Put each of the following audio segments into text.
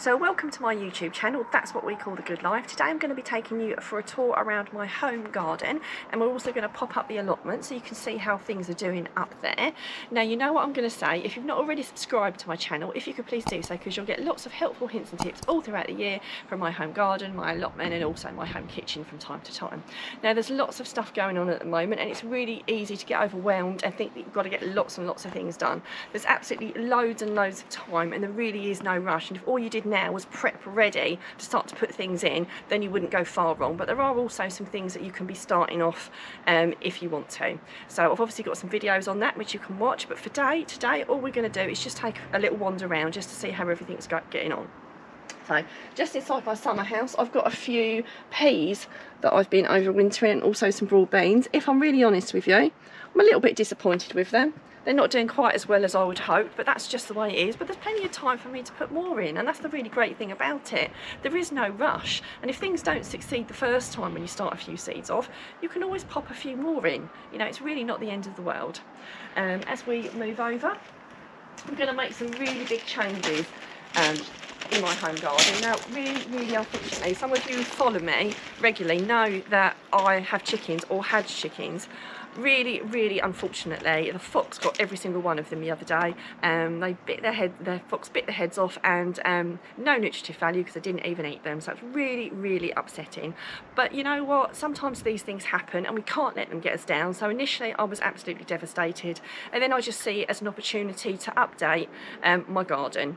So welcome to my YouTube channel. That's what we call The Good Life. Today I'm going to be taking you for a tour around my home garden, and we're also going to pop up the allotment so you can see how things are doing up there. Now, you know what I'm going to say. If you've not already subscribed to my channel, if you could please do so, because you'll get lots of helpful hints and tips all throughout the year from my home garden, my allotment, and also my home kitchen from time to time. Now, there's lots of stuff going on at the moment, and it's really easy to get overwhelmed and think that you've got to get lots and lots of things done. There's absolutely loads and loads of time, and there really is no rush. And if all you did now was prep ready to start to put things in, then you wouldn't go far wrong. But there are also some things that you can be starting off if you want to. So I've obviously got some videos on that which you can watch, but for today all we're going to do is just take a little wander around just to see how everything's getting on. So just inside my summer house, I've got a few peas that I've been overwintering, and also some broad beans. If I'm really honest with you, I'm a little bit disappointed with them. They're not doing quite as well as I would hope, but that's just the way it is. But there's plenty of time for me to put more in, and that's the really great thing about it. There is no rush, and if things don't succeed the first time when you start a few seeds off, you can always pop a few more in. You know, it's really not the end of the world. As we move over, I'm going to make some really big changes in my home garden. Now, really unfortunately, some of you who follow me regularly know that I have chickens, or had chickens. Really unfortunately, the fox got every single one of them the other day. They bit the fox bit their heads off, and no nutritive value because they didn't even eat them. So it's really upsetting. But you know what? Sometimes these things happen, and we can't let them get us down. So initially, I was absolutely devastated, and then I just see it as an opportunity to update my garden.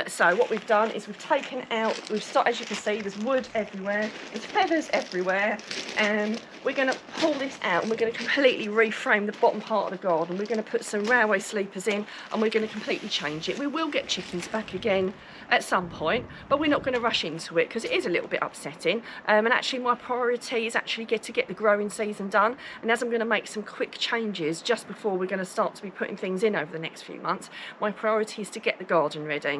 So what we've done is we've taken out, as you can see, there's wood everywhere, there's feathers everywhere, and we're going to pull this out, and we're going to completely reframe the bottom part of the garden. We're going to put some railway sleepers in, and we're going to completely change it. We will get chickens back again at some point, but we're not going to rush into it because it is a little bit upsetting. And actually my priority is actually to get the growing season done, and as I'm going to make some quick changes just before we're going to start to be putting things in over the next few months, my priority is to get the garden ready.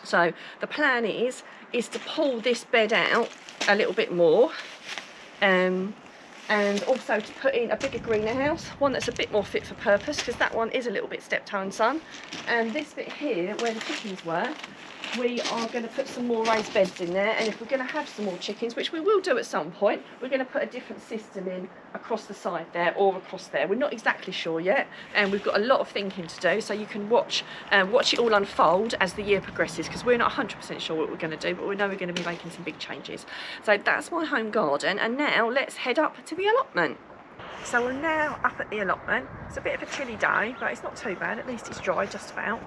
So the plan is to pull this bed out a little bit more, and also to put in a bigger greenhouse, one that's a bit more fit for purpose, because that one is a little bit step-toe and son. And this bit here where the chickens were, we are going to put some more raised beds in there, and if we're going to have some more chickens, which we will do at some point, we're going to put a different system in across the side there or across there. We're not exactly sure yet, and we've got a lot of thinking to do, so you can watch it all unfold as the year progresses, because we're not 100% sure what we're going to do, but we know we're going to be making some big changes. So that's my home garden, and now let's head up to the allotment. So we're now up at the allotment. It's a bit of a chilly day, but it's not too bad, at least it's dry just about.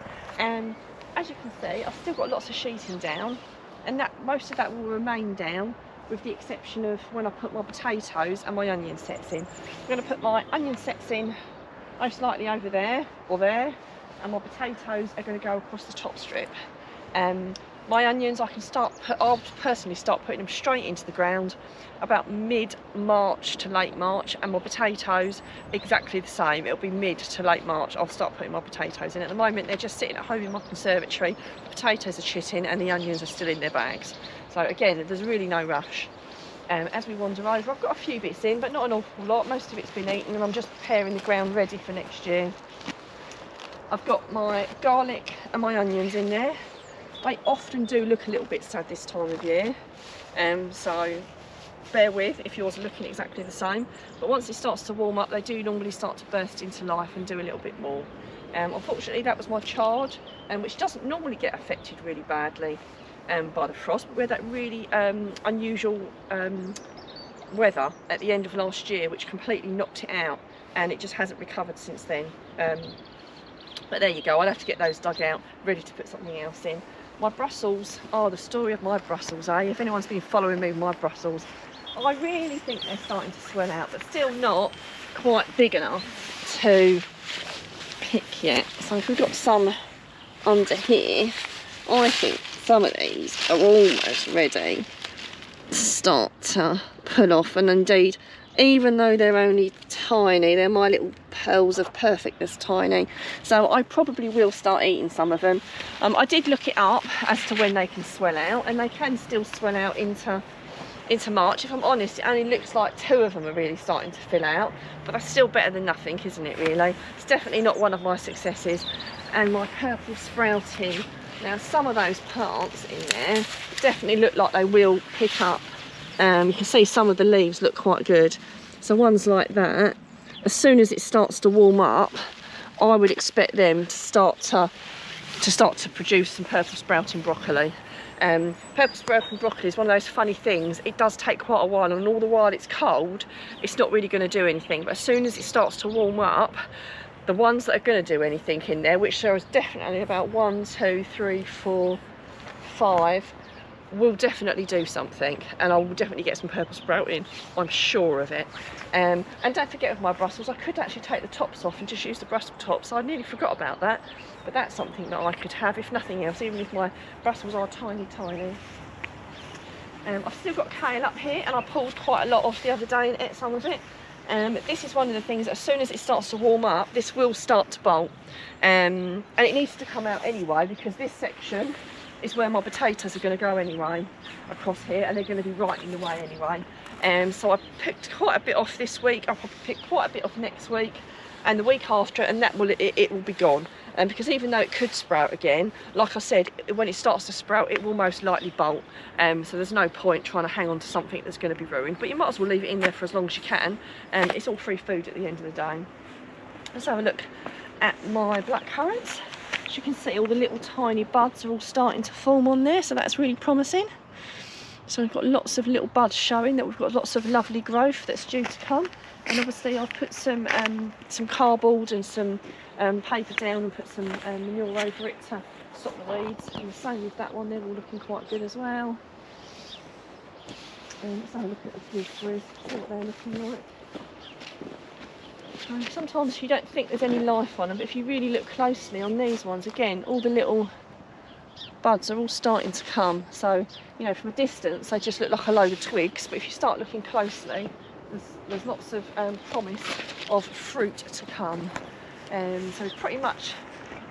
As you can see, I've still got lots of sheeting down, and most of that will remain down, with the exception of when I put my potatoes and my onion sets in. I'm going to put my onion sets in most likely over there or there, and my potatoes are going to go across the top strip. My onions, I'll personally start putting them straight into the ground about mid-March to late March, and my potatoes exactly the same. It'll be mid to late March I'll start putting my potatoes in. At the moment they're just sitting at home in my conservatory. The potatoes are chitting and the onions are still in their bags. So again, there's really no rush. As we wander over, I've got a few bits in, but not an awful lot. Most of it's been eaten, and I'm just preparing the ground ready for next year. I've got my garlic and my onions in there. They often do look a little bit sad this time of year, so bear with if yours are looking exactly the same. But once it starts to warm up, they do normally start to burst into life and do a little bit more. Unfortunately, that was my chard, which doesn't normally get affected really badly by the frost, but we had that really unusual weather at the end of last year, which completely knocked it out, and it just hasn't recovered since then. But there you go, I'll have to get those dug out, ready to put something else in. My Brussels, the story of my Brussels, eh? If anyone's been following me with my Brussels, I really think they're starting to swell out, but still not quite big enough to pick yet. So if we've got some under here, I think some of these are almost ready to start to pull off. And indeed, even though they're only tiny, they're my little pearls of perfectness tiny, so I probably will start eating some of them. I did look it up as to when they can swell out, and they can still swell out into March. If I'm honest, it only looks like 2 of them are really starting to fill out, but that's still better than nothing, isn't it, really? It's definitely not one of my successes. And my purple sprouting Now some of those plants in there definitely look like they will pick up. You can see some of the leaves look quite good. So ones like that, as soon as it starts to warm up, I would expect them to start to produce some purple sprouting broccoli. Purple sprouting broccoli is one of those funny things. It does take quite a while, and all the while it's cold, it's not really going to do anything. But as soon as it starts to warm up, the ones that are going to do anything in there, which there is definitely about 1, 2, 3, 4, 5, will definitely do something, and I will definitely get some purple sprouting, I'm sure of it. And don't forget with my Brussels, I could actually take the tops off and just use the Brussels tops. I nearly forgot about that, but that's something that I could have if nothing else, even if my Brussels are tiny. I've still got kale up here, and I pulled quite a lot off the other day and ate some of it. This is one of the things, as soon as it starts to warm up, this will start to bolt, and it needs to come out anyway, because this section is where my potatoes are going to go anyway, across here, and they're going to be right in the way anyway. So I picked quite a bit off this week. I'll probably pick quite a bit off next week and the week after, and that will it will be gone. Because even though it could sprout again, like I said, when it starts to sprout, it will most likely bolt. So there's no point trying to hang on to something that's going to be ruined. But you might as well leave it in there for as long as you can. It's all free food at the end of the day. Let's have a look at my black currants. As you can see, all the little tiny buds are all starting to form on there, so that's really promising. So we've got lots of little buds showing that we've got lots of lovely growth that's due to come. And obviously I've put some cardboard and some paper down and put some manure over it to stop the weeds. And the same with that one, they're all looking quite good as well. Let's have a look at the gooseberries, see what they're looking like. Sometimes you don't think there's any life on them, but if you really look closely on these ones, again, all the little buds are all starting to come. So, you know, from a distance they just look like a load of twigs, but if you start looking closely, there's lots of promise of fruit to come. So we've pretty much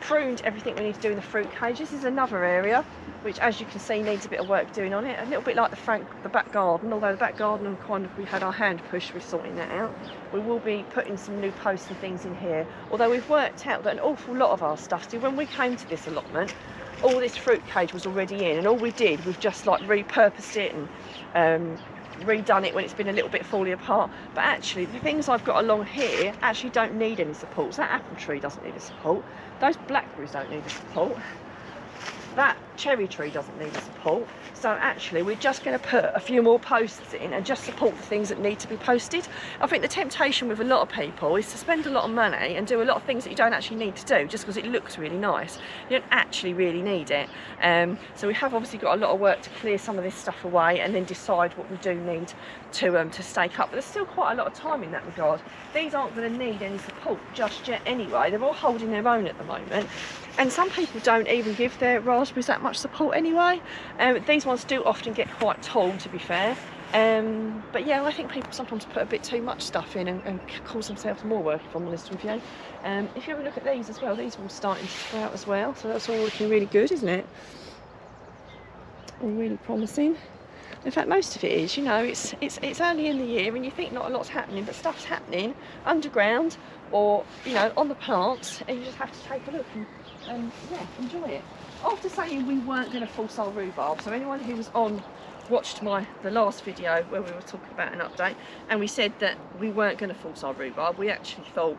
pruned everything we need to do in the fruit cage. This is another area which, as you can see, needs a bit of work doing on it. A little bit like the back garden, although the back garden we had our hand pushed with sorting that out. We will be putting some new posts and things in here, although we've worked out that an awful lot of our stuff, see, when we came to this allotment, all this fruit cage was already in, and all we did, we've just like repurposed it and redone it when it's been a little bit falling apart. But actually the things I've got along here actually don't need any support. So that apple tree doesn't need a support, those blackberries don't need a support, that cherry tree doesn't need a support. So actually we're just going to put a few more posts in and just support the things that need to be posted. I think the temptation with a lot of people is to spend a lot of money and do a lot of things that you don't actually need to do just because it looks really nice. You don't actually really need it. So we have obviously got a lot of work to clear some of this stuff away and then decide what we do need to stake up. But there's still quite a lot of time in that regard. These aren't going to need any support just yet anyway. They're all holding their own at the moment. And some people don't even give their raspberries that much support anyway. These ones do often get quite tall, to be fair. But yeah, I think people sometimes put a bit too much stuff in and cause themselves more work, if I'm honest with you. If you have a look at these as well, these are all starting to sprout as well. So that's all looking really good, isn't it? All really promising. In fact, most of it is, you know, it's early in the year and you think not a lot's happening, but stuff's happening underground or, you know, on the plants, and you just have to take a look and yeah, enjoy it. After saying we weren't going to force our rhubarb, so anyone who was watched the last video where we were talking about an update, and we said that we weren't going to force our rhubarb, we actually thought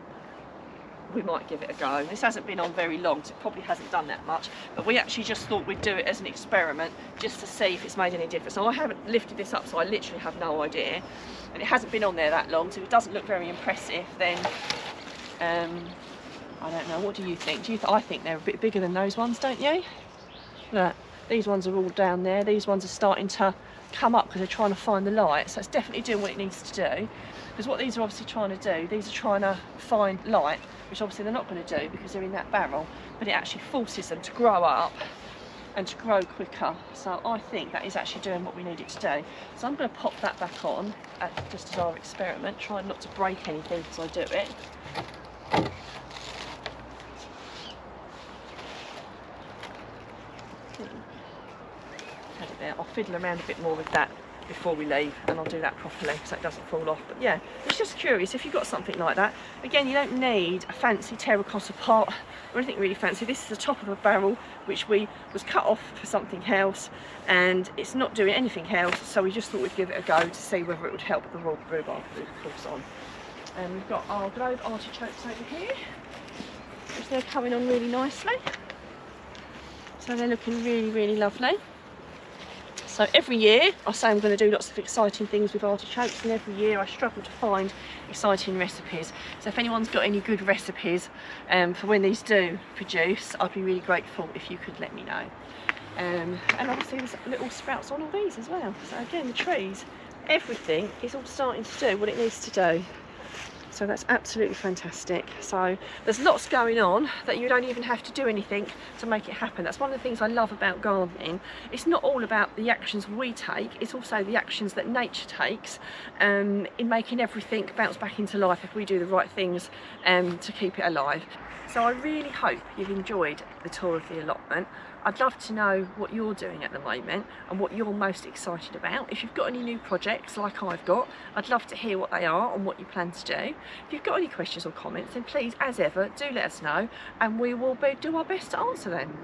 we might give it a go. This hasn't been on very long, so it probably hasn't done that much, but we actually just thought we'd do it as an experiment just to see if it's made any difference. So I haven't lifted this up, so I literally have no idea, and it hasn't been on there that long, so if it doesn't look very impressive, then I don't know. What do you think? I think they're a bit bigger than those ones, don't you? Look, these ones are all down there. These ones are starting to come up because they're trying to find the light, so it's definitely doing what it needs to do. Because what these are obviously trying to do, these are trying to find light, which obviously they're not going to do because they're in that barrel, but it actually forces them to grow up and to grow quicker. So I think that is actually doing what we need it to do. So I'm going to pop that back on just as our experiment, trying not to break anything as I do it. Had it there. I'll fiddle around a bit more with that before we leave, and I'll do that properly so it doesn't fall off. But yeah, it's just curious if you've got something like that. Again, you don't need a fancy terracotta pot or anything really fancy. This is the top of a barrel which was cut off for something else, and it's not doing anything else, so we just thought we'd give it a go to see whether it would help the rhubarb course on. And we've got our globe artichokes over here, which they're coming on really nicely. So they're looking really, really lovely. So every year I say I'm going to do lots of exciting things with artichokes, and every year I struggle to find exciting recipes. So if anyone's got any good recipes for when these do produce, I'd be really grateful if you could let me know. And obviously there's little sprouts on all these as well. So again, the trees, everything is all starting to do what it needs to do. So that's absolutely fantastic. So there's lots going on that you don't even have to do anything to make it happen. That's one of the things I love about gardening. It's not all about the actions we take, it's also the actions that nature takes in making everything bounce back into life if we do the right things to keep it alive. So I really hope you've enjoyed the tour of the allotment. I'd love to know what you're doing at the moment and what you're most excited about. If you've got any new projects like I've got, I'd love to hear what they are and what you plan to do. If you've got any questions or comments, then please, as ever, do let us know, and we will do our best to answer them.